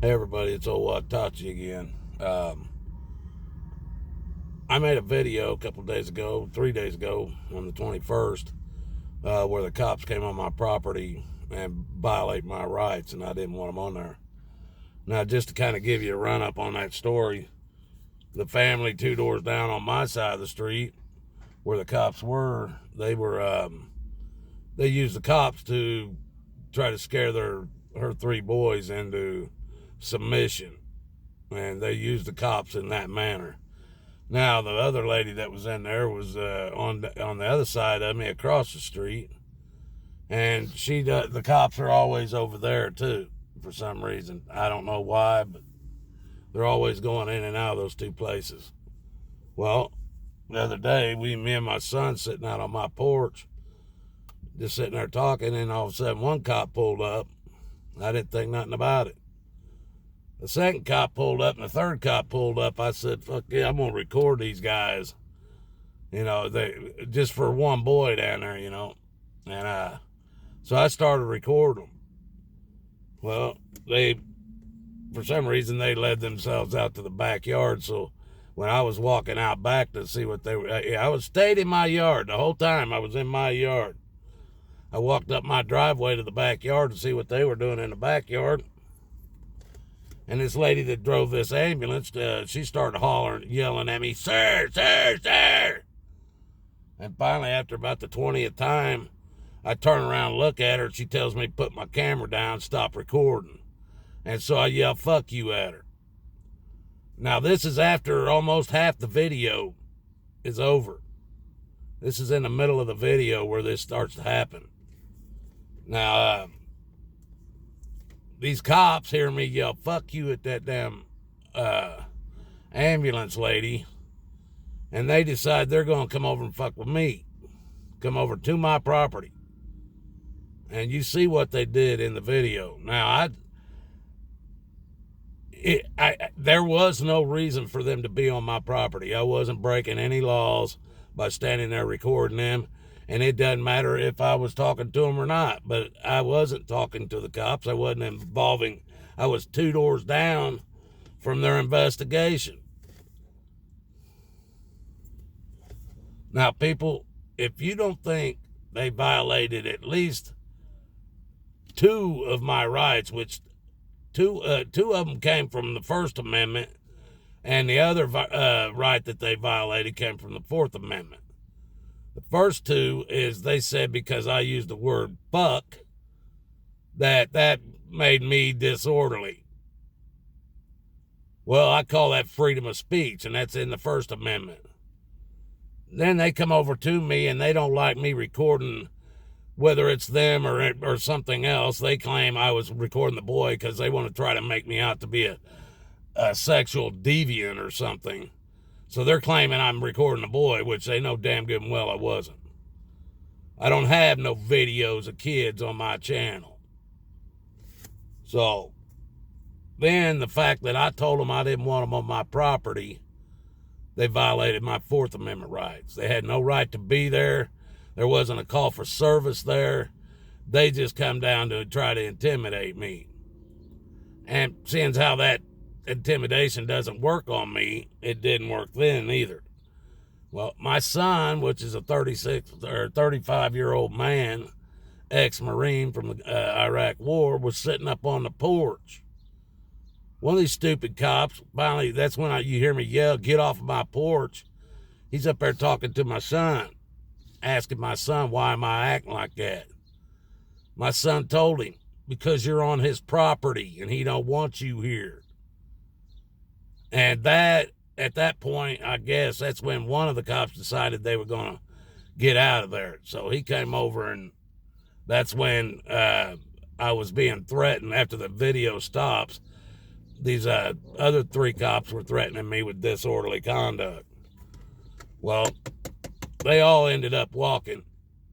Hey everybody, it's old Tachi again. I made a video a couple days ago, 3 days ago, on the 21st, where the cops came on my property and violate my rights, and I didn't want them on there. Now, just to kind of give you a run up on that story, the family 2 doors down on my side of the street, where the cops were, they used the cops to try to scare her 3 boys into submission, and they used the cops in that manner. Now, the other lady that was in there was on the other side of me, across the street, and the cops are always over there too, for some reason. I don't know why, but they're always going in and out of those 2 places. Well, the other day, me and my son sitting out on my porch, just sitting there talking, and all of a sudden, one cop pulled up. I didn't think nothing about it. The second cop pulled up, and the third cop pulled up. I said, fuck yeah, I'm going to record these guys. They just for one boy down there, And so I started recording them. Well, for some reason, they led themselves out to the backyard. So when I was walking out back to see what they were, I stayed in my yard. The whole time I was in my yard. I walked up my driveway to the backyard to see what they were doing in the backyard. And this lady that drove this ambulance, she started hollering, yelling at me, sir, sir, sir. And finally, after about the 20th time, I turn around and look at her, and she tells me to put my camera down, stop recording. And so I yell, fuck you at her. Now, this is after almost half the video is over. This is in the middle of the video where this starts to happen. Now, these cops hear me yell, fuck you at that damn ambulance lady, and they decide they're going to come over and fuck with me. Come over to my property. And you see what they did in the video. Now, there was no reason for them to be on my property. I wasn't breaking any laws by standing there recording them. And it doesn't matter if I was talking to them or not. But I wasn't talking to the cops. I wasn't involving. I was 2 doors down from their investigation. Now, people, if you don't think they violated at least 2 of my rights, which two of them came from the First Amendment, and the other right that they violated came from the Fourth Amendment. The first 2 is they said because I used the word fuck, that made me disorderly. Well, I call that freedom of speech, and that's in the First Amendment. Then they come over to me, and they don't like me recording, whether it's them or something else. They claim I was recording the boy because they want to try to make me out to be a sexual deviant or something. So they're claiming I'm recording the boy, which they know damn good and well I wasn't. I don't have no videos of kids on my channel. So then the fact that I told them I didn't want them on my property, they violated my Fourth Amendment rights. They had no right to be there. There wasn't a call for service there. They just come down to try to intimidate me. And seeing how that intimidation doesn't work on me, it didn't work then either. Well, my son, which is a 35-year-old man, ex-Marine from the Iraq War, was sitting up on the porch. One of these stupid cops, finally, that's when you hear me yell, get off of my porch. He's up there talking to my son, asking my son, why am I acting like that? My son told him, because you're on his property and he don't want you here. And at that point, I guess that's when one of the cops decided they were going to get out of there. So he came over, and that's when I was being threatened after the video stops. These other 3 cops were threatening me with disorderly conduct. Well, they all ended up walking,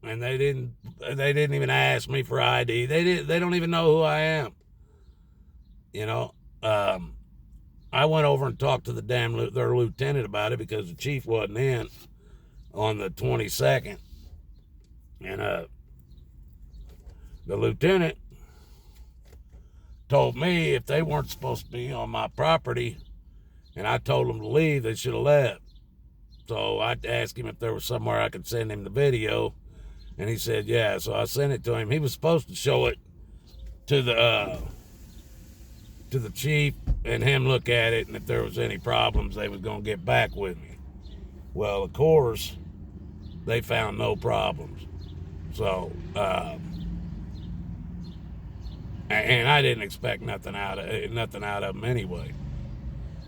and they didn't even ask me for ID. They don't even know who I am. I went over and talked to their lieutenant about it because the chief wasn't in on the 22nd. And the lieutenant told me if they weren't supposed to be on my property and I told them to leave, they should have left. So I asked him if there was somewhere I could send him the video, and he said, yeah. So I sent it to him. He was supposed to show it to the chief and him look at it, and if there was any problems, they was going to get back with me. Well, of course, they found no problems. So, and I didn't expect nothing out of them anyway.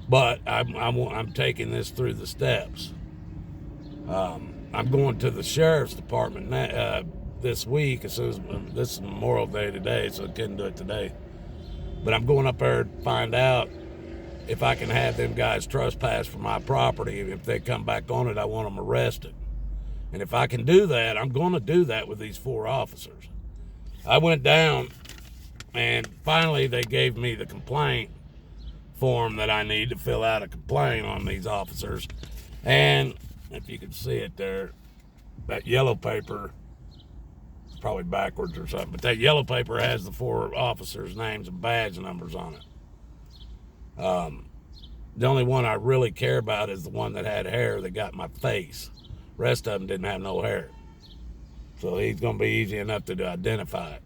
But I'm taking this through the steps. I'm going to the sheriff's department this week. As soon as this is Memorial Day today, so I couldn't do it today. But I'm going up there to find out if I can have them guys trespass from my property. If they come back on it, I want them arrested. And if I can do that, I'm going to do that with these 4 officers. I went down, and finally they gave me the complaint form that I need to fill out a complaint on these officers. And if you can see it there, that yellow paper, it's probably backwards or something, but that yellow paper has the 4 officers' names and badge numbers on it. The only one I really care about is the one that had hair that got my face. Rest of them didn't have no hair. So he's going to be easy enough to identify it.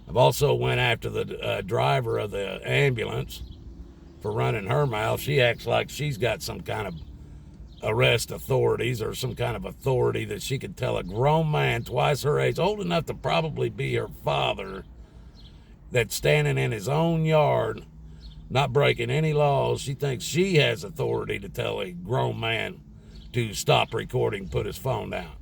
I've also went after the driver of the ambulance for running her mouth. She acts like she's got some kind of arrest authorities or some kind of authority that she could tell a grown man twice her age, old enough to probably be her father, that's standing in his own yard, not breaking any laws. She thinks she has authority to tell a grown man to stop recording, put his phone down.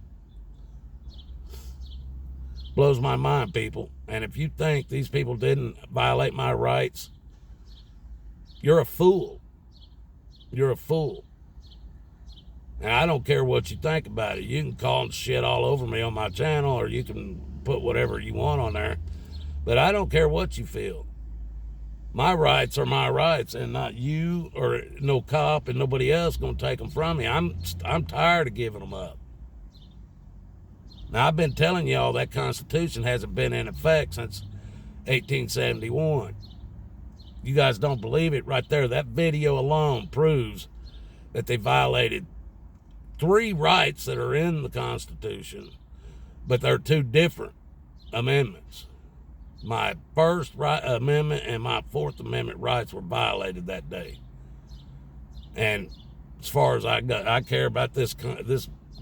Blows my mind, people. And if you think these people didn't violate my rights, you're a fool. You're a fool. And I don't care what you think about it. You can call shit all over me on my channel, or you can put whatever you want on there. But I don't care what you feel. My rights are my rights, and not you or no cop and nobody else going to take them from me. I'm tired of giving them up. Now, I've been telling y'all that Constitution hasn't been in effect since 1871. You guys don't believe it? Right there, that video alone proves that they violated 3 rights that are in the Constitution, but they're 2 different amendments. My First Amendment and my Fourth Amendment rights were violated that day. And as far as I care about this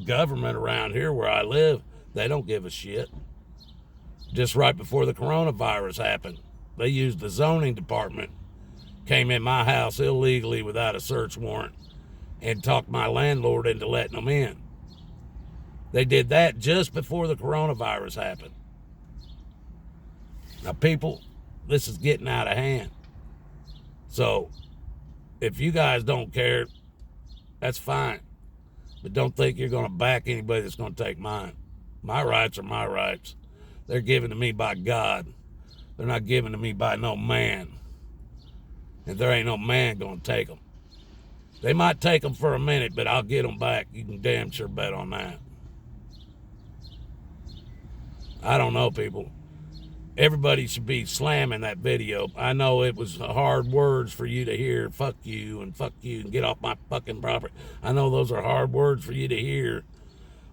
government around here where I live, they don't give a shit. Just right before the coronavirus happened, they used the zoning department, came in my house illegally without a search warrant, and talked my landlord into letting them in. They did that just before the coronavirus happened. Now, people, this is getting out of hand. So, if you guys don't care, that's fine. But don't think you're going to back anybody that's going to take mine. My rights are my rights. They're given to me by God. They're not given to me by no man. And there ain't no man going to take them. They might take them for a minute, but I'll get them back. You can damn sure bet on that. I don't know, people. Everybody should be slamming that video. I know it was hard words for you to hear. Fuck you and get off my fucking property. I know those are hard words for you to hear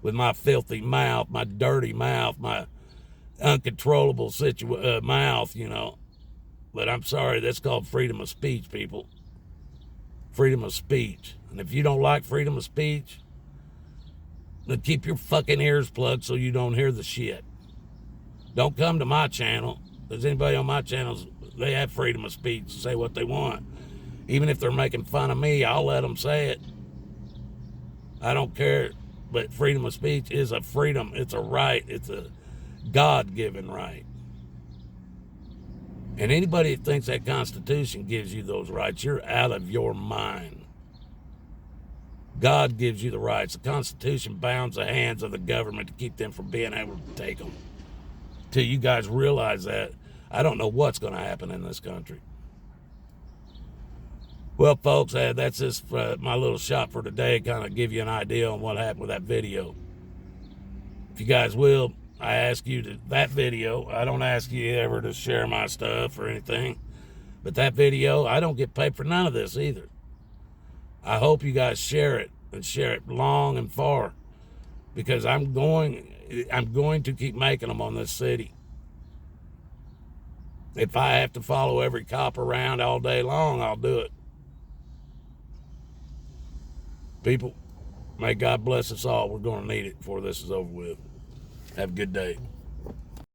with my filthy mouth, my dirty mouth, my uncontrollable mouth, you know. But I'm sorry, that's called freedom of speech, people. Freedom of speech. And if you don't like freedom of speech, then keep your fucking ears plugged so you don't hear the shit. Don't come to my channel. There's anybody on my channels, they have freedom of speech to say what they want. Even if they're making fun of me, I'll let them say it. I don't care. But freedom of speech is a freedom. It's a right. It's a God-given right. And anybody that thinks that Constitution gives you those rights, you're out of your mind. God gives you the rights. The Constitution bounds the hands of the government to keep them from being able to take them. Till you guys realize that, I don't know what's going to happen in this country. Well, folks, that's just my little shot for today. Kind of give you an idea on what happened with that video. If you guys will, I ask you to, that video, I don't ask you ever to share my stuff or anything, but that video, I don't get paid for none of this either. I hope you guys share it and share it long and far, because I'm going to keep making them on this city. If I have to follow every cop around all day long, I'll do it. People, may God bless us all. We're going to need it before this is over with. Have a good day.